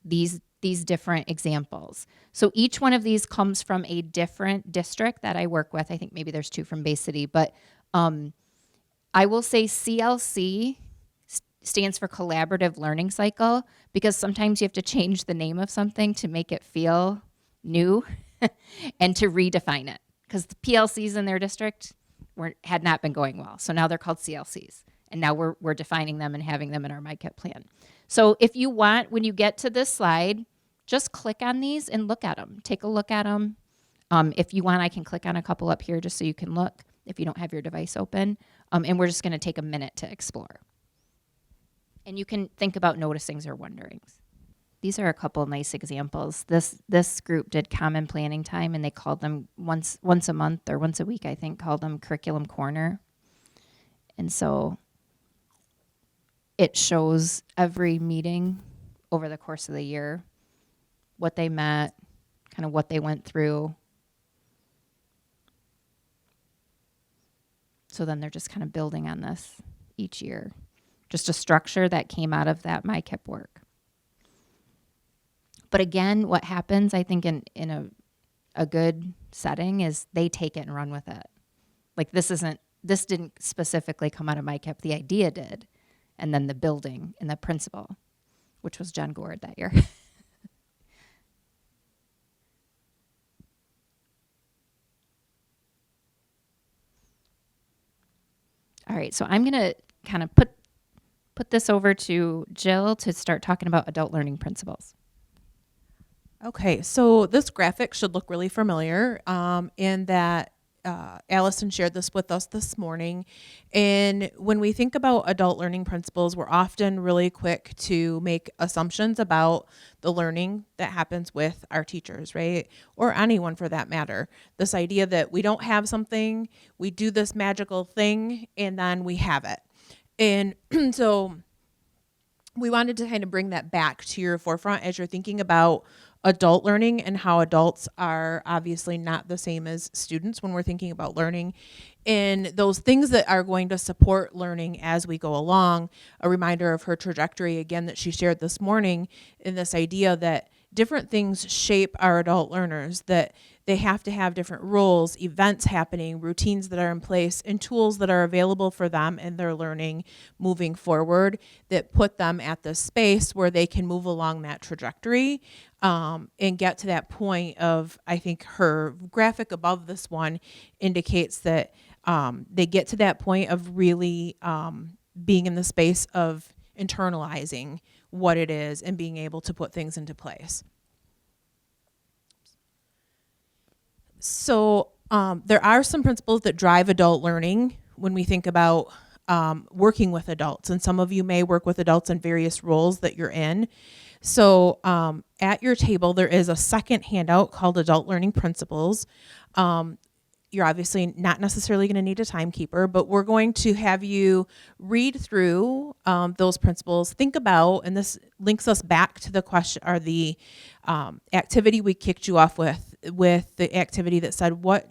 these different examples. So each one of these comes from a different district that I work with. I think maybe there's 2 from Bay City, but I will say CLC stands for Collaborative Learning Cycle, because sometimes you have to change the name of something to make it feel new and to redefine it, because the PLCs in their district had not been going well. So now they're called CLCs. And now we're defining them and having them in our MICIP plan. So if you want, when you get to this slide, just click on these and look at them. Take a look at them. If you want, I can click on a couple up here just so you can look if you don't have your device open. And we're just going to take a minute to explore. And you can think about noticings or wonderings. These are a couple nice examples. This group did common planning time, and they called them once a month or once a week, I think, called them Curriculum Corner. And so it shows every meeting over the course of the year, what they met, kind of what they went through. So then they're just kind of building on this each year. Just a structure that came out of that MICIP work. But again, what happens, I think, in a good setting is they take it and run with it. Like this didn't specifically come out of MICIP. The idea did. And then the building and the principal, which was John Gord that year. All right, so I'm going to kind of put this over to Jill to start talking about adult learning principles. Okay, so this graphic should look really familiar in that Allison shared this with us this morning. And when we think about adult learning principles, we're often really quick to make assumptions about the learning that happens with our teachers, right? Or anyone for that matter. This idea that we don't have something, we do this magical thing, and then we have it. And so we wanted to kind of bring that back to your forefront as you're thinking about adult learning and how adults are obviously not the same as students when we're thinking about learning, and those things that are going to support learning as we go along. A reminder of her trajectory again that she shared this morning, in this idea that different things shape our adult learners, that they have to have different roles, events happening, routines that are in place, and tools that are available for them in their learning moving forward that put them at the space where they can move along that trajectory and get to that point of, I think her graphic above this one indicates that they get to that point of really being in the space of internalizing what it is and being able to put things into place. So there are some principles that drive adult learning when we think about working with adults. And some of you may work with adults in various roles that you're in. So at your table, there is a second handout called Adult Learning Principles. You're obviously not necessarily going to need a timekeeper, but we're going to have you read through those principles, think about, and this links us back to the question or the activity we kicked you off with the activity that said, what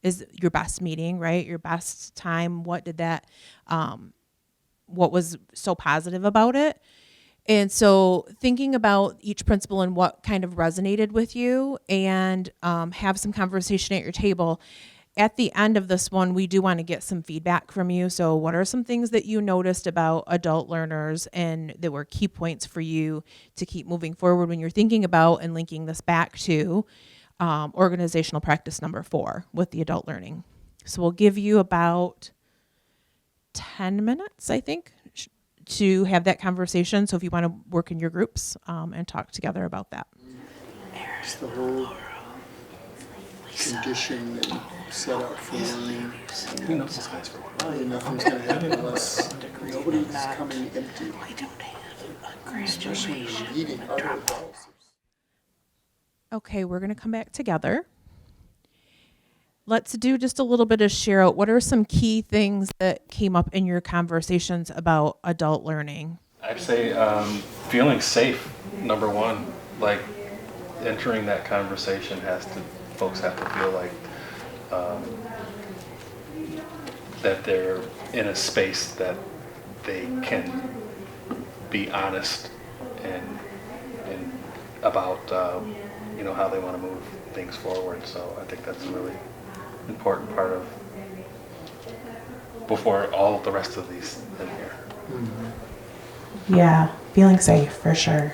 is your best meeting, right? Your best time, what did that, what was so positive about it? And so thinking about each principle and what kind of resonated with you, and have some conversation at your table. At the end of this one, we do want to get some feedback from you. So what are some things that you noticed about adult learners and that were key points for you to keep moving forward when you're thinking about and linking this back to organizational practice number 4 with the adult learning? So we'll give you about 10 minutes, I think, to have that conversation. So if you want to work in your groups and talk together about that. There's the whole condition and set up for learning. Who knows this guy's for what? Nothing's going to happen unless nobody's coming empty. We don't have a Especially when graduation. you're meeting other adults. Okay, we're going to come back together. Let's do just a little bit of share out. What are some key things that came up in your conversations about adult learning? I'd say feeling safe, number one. Like entering that conversation folks have to feel like that they're in a space that they can be honest and about how they want to move things forward. So I think that's a really important part of before all the rest of these in here. Yeah, feeling safe for sure.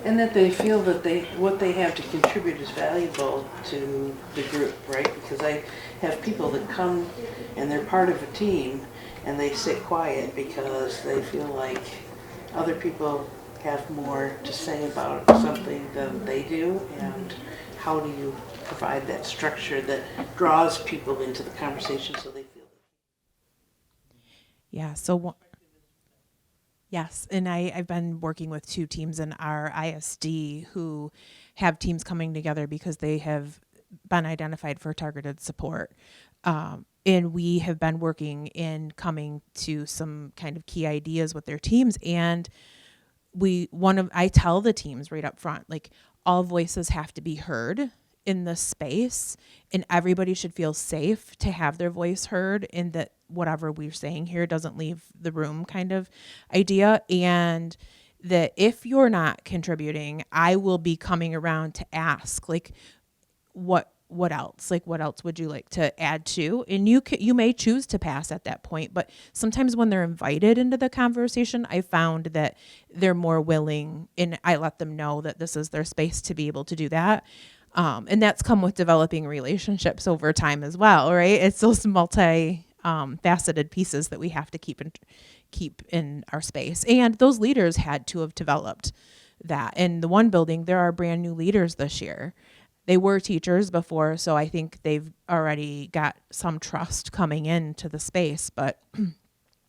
And that they feel that what they have to contribute is valuable to the group, right? Because I have people that come and they're part of a team and they sit quiet because they feel like other people have more to say about something than they do. And how do you provide that structure that draws people into the conversation so they feel Yeah. So yes, and I've been working with 2 teams in our ISD who have teams coming together because they have been identified for targeted support. And we have been working in coming to some kind of key ideas with their teams. And I tell the teams right up front, like, all voices have to be heard in this space, and everybody should feel safe to have their voice heard, and that whatever we're saying here doesn't leave the room kind of idea. And that if you're not contributing, I will be coming around to ask, like, what else, like, what else would you like to add to? And you may choose to pass at that point, but sometimes when they're invited into the conversation, I found that they're more willing, and I let them know that this is their space to be able to do that. And that's come with developing relationships over time as well, right? It's those faceted pieces that we have to keep in our space. And those leaders had to have developed that. In the one building, there are brand new leaders this year. They were teachers before, so I think they've already got some trust coming into the space, but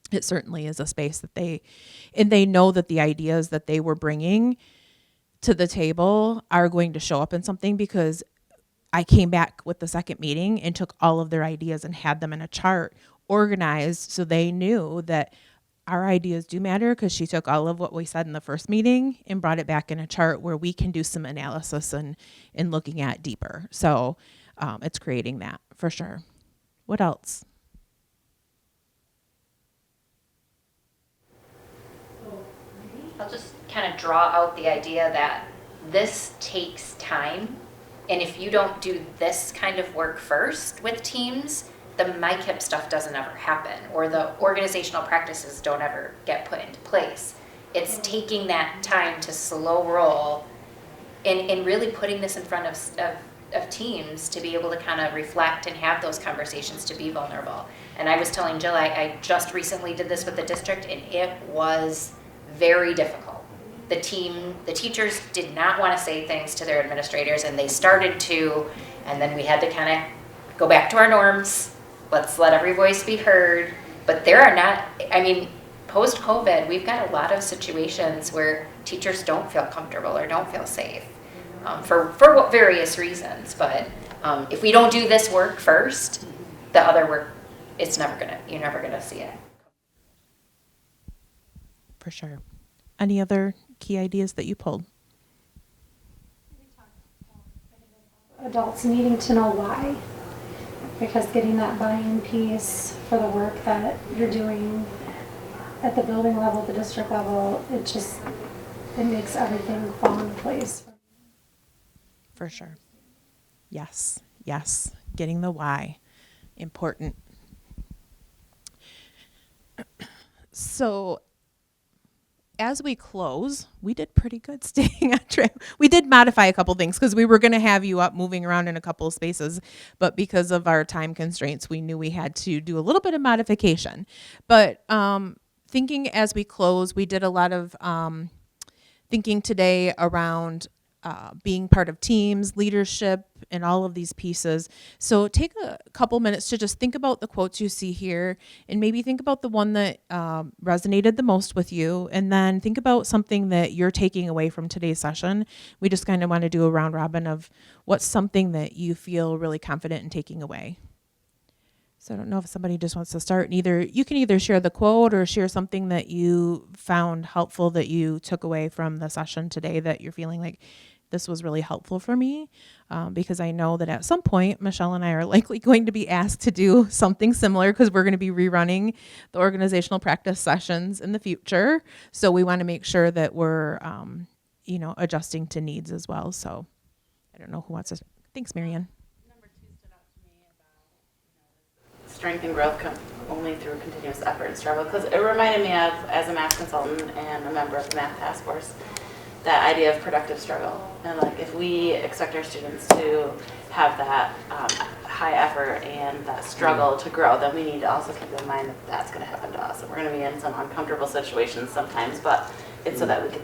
it certainly is a space that they know that the ideas that they were bringing to the table are going to show up in something, because I came back with the second meeting and took all of their ideas and had them in a chart organized, so they knew that our ideas do matter, because she took all of what we said in the first meeting and brought it back in a chart where we can do some analysis and looking at deeper. So it's creating that for sure. What else? I'll just kind of draw out the idea that this takes time. And if you don't do this kind of work first with teams, the MICIP stuff doesn't ever happen, or the organizational practices don't ever get put into place. It's taking that time to slow roll and really putting this in front of teams to be able to kind of reflect and have those conversations, to be vulnerable. And I was telling Jill, I just recently did this with the district, and it was very difficult. The teachers did not want to say things to their administrators, and they started to, and then we had to kind of go back to our norms. Let's let every voice be heard. But there are not, I mean, post-COVID, we've got a lot of situations where teachers don't feel comfortable or don't feel safe for various reasons. But if we don't do this work first, the other work, you're never gonna see it. For sure. Any other key ideas that you pulled? Adults needing to know why, because getting that buy-in piece for the work that you're doing at the building level, the district level, it makes everything fall into place. For sure. Yes. Getting the why. Important. So as we close, we did pretty good staying on track. We did modify a couple things because we were going to have you up moving around in a couple of spaces, but because of our time constraints, we knew we had to do a little bit of modification. But thinking as we close, we did a lot of thinking today around being part of teams, leadership, and all of these pieces. So take a couple minutes to just think about the quotes you see here, and maybe think about the one that resonated the most with you, and then think about something that you're taking away from today's session. We just kind of want to do a round robin of what's something that you feel really confident in taking away. So I don't know if somebody just wants to start, and you can either share the quote or share something that you found helpful that you took away from the session today that you're feeling like this was really helpful for me, because I know that at some point Michelle and I are likely going to be asked to do something similar, because we're going to be rerunning the organizational practice sessions in the future. So we want to make sure that we're adjusting to needs as well. So I don't know who wants to. Thanks, Marianne. Strength and growth come only through continuous effort and struggle, because it reminded me of, as a math consultant and a member of the math task force, that idea of productive struggle. And like if we expect our students to have that high effort and that struggle to grow, then we need to also keep in mind that that's going to happen to us. And we're going to be in some uncomfortable situations sometimes, but it's so that we can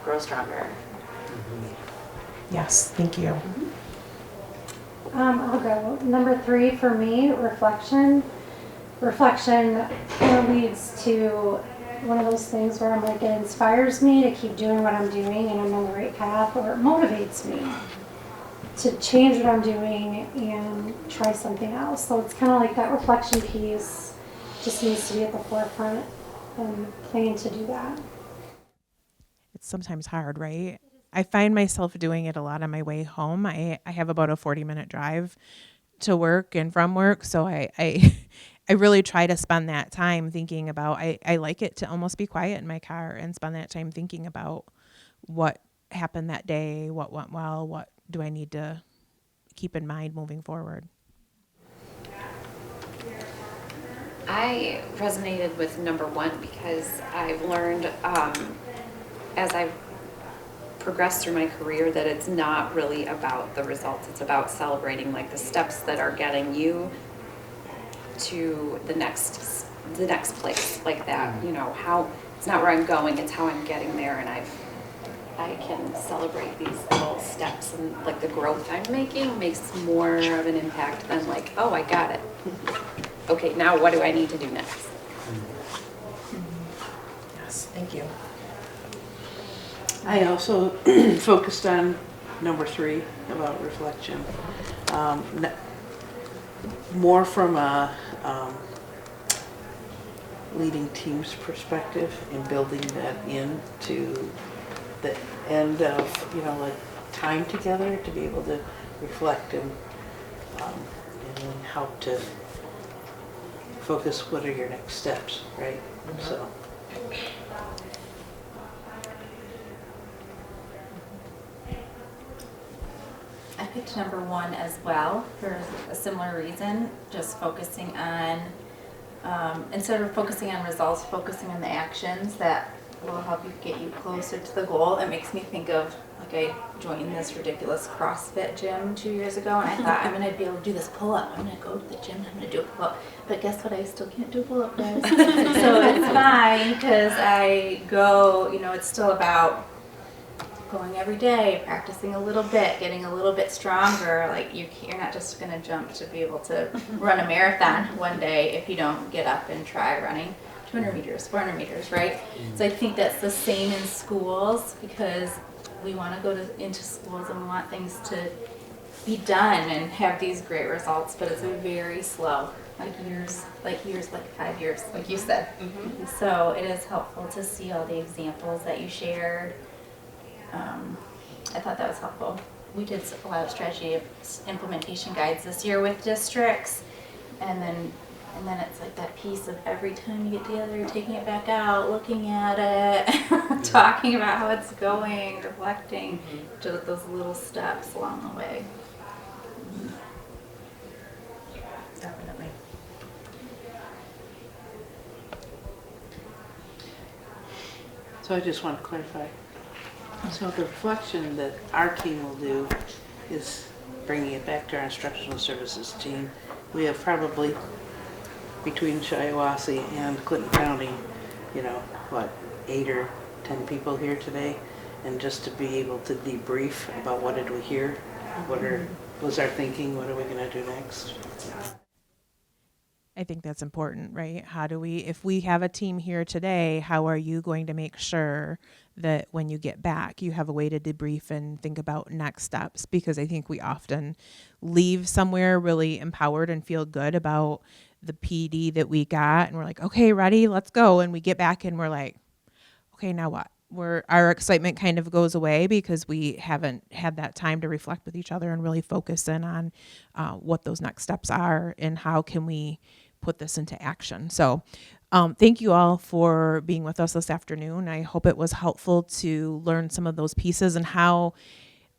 grow stronger. Yes, thank you. I'll go. Number 3 for me, reflection. Reflection kind of leads to one of those things where I'm like, it inspires me to keep doing what I'm doing and I'm on the right path, or it motivates me to change what I'm doing and try something else. So it's kind of like that reflection piece just needs to be at the forefront and plan to do that. It's sometimes hard, right? I find myself doing it a lot on my way home. I have about a 40-minute drive to work and from work, so I really try to spend that time thinking about, I like it to almost be quiet in my car and spend that time thinking about what happened that day, what went well, what do I need to keep in mind moving forward. I resonated with number 1 because I've learned as I've progressed through my career that it's not really about the results. It's about celebrating like the steps that are getting you to the next place, like that. You know, how it's not where I'm going, it's how I'm getting there, and I can celebrate these little steps, and like the growth I'm making makes more of an impact than like, oh, I got it. Okay, now what do I need to do next? Yes, thank you. I also focused on number 3 about reflection. More from a leading team's perspective and building that into the end of, like time together to be able to reflect and then help to focus what are your next steps, right? So. I picked number 1 as well for a similar reason, just focusing on, instead of focusing on results, focusing on the actions that will help you get you closer to the goal. It makes me think of, like, I joined this ridiculous CrossFit gym 2 years ago, and I thought I'm going to be able to do this pull-up. I'm going to go to the gym, I'm going to do a pull-up. But guess what? I still can't do a pull-up, guys. So it's fine, because I go, it's still about going every day, practicing a little bit, getting a little bit stronger. Like you're not just going to jump to be able to run a marathon one day if you don't get up and try running 200 meters, 400 meters, right? So I think that's the same in schools, because we want to go into schools and we want things to be done and have these great results, but it's very slow, like 5 years, like you said. So it is helpful to see all the examples that you shared. I thought that was helpful. We did a lot of strategy implementation guides this year with districts, and then it's like that piece of every time you get together, you're taking it back out, looking at it, talking about how it's going, reflecting, just those little steps along the way. Definitely. So I just want to clarify. So the reflection that our team will do is bringing it back to our instructional services team. We have probably, between Shiawassee and Clinton County, 8 or 10 people here today. And just to be able to debrief about what did we hear, was our thinking, what are we going to do next? I think that's important, right? If we have a team here today, how are you going to make sure that when you get back, you have a way to debrief and think about next steps? Because I think we often leave somewhere really empowered and feel good about the PD that we got. And we're like, okay, ready, let's go. And we get back and we're like, okay, now what? Our excitement kind of goes away because we haven't had that time to reflect with each other and really focus in on what those next steps are and how can we put this into action. So thank you all for being with us this afternoon. I hope it was helpful to learn some of those pieces and how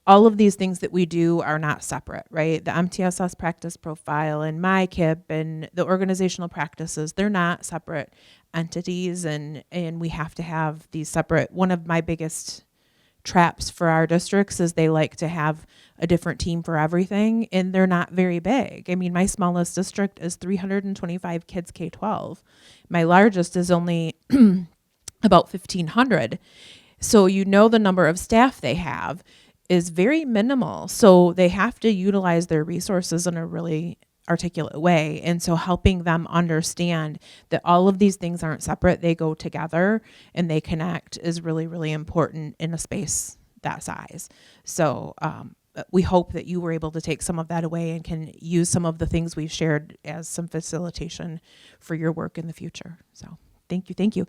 all of these things that we do are not separate, right? The MTSS practice profile and MICIP and the organizational practices, they're not separate entities, and we have to have these separate. One of my biggest traps for our districts is they like to have a different team for everything, and they're not very big. I mean, my smallest district is 325 kids K-12. My largest is only about 1,500. So you know the number of staff they have is very minimal. So they have to utilize their resources in a really articulate way. And so helping them understand that all of these things aren't separate, they go together and they connect is really, really important in a space that size. So we hope that you were able to take some of that away and can use some of the things we've shared as some facilitation for your work in the future. So thank you. Thank you.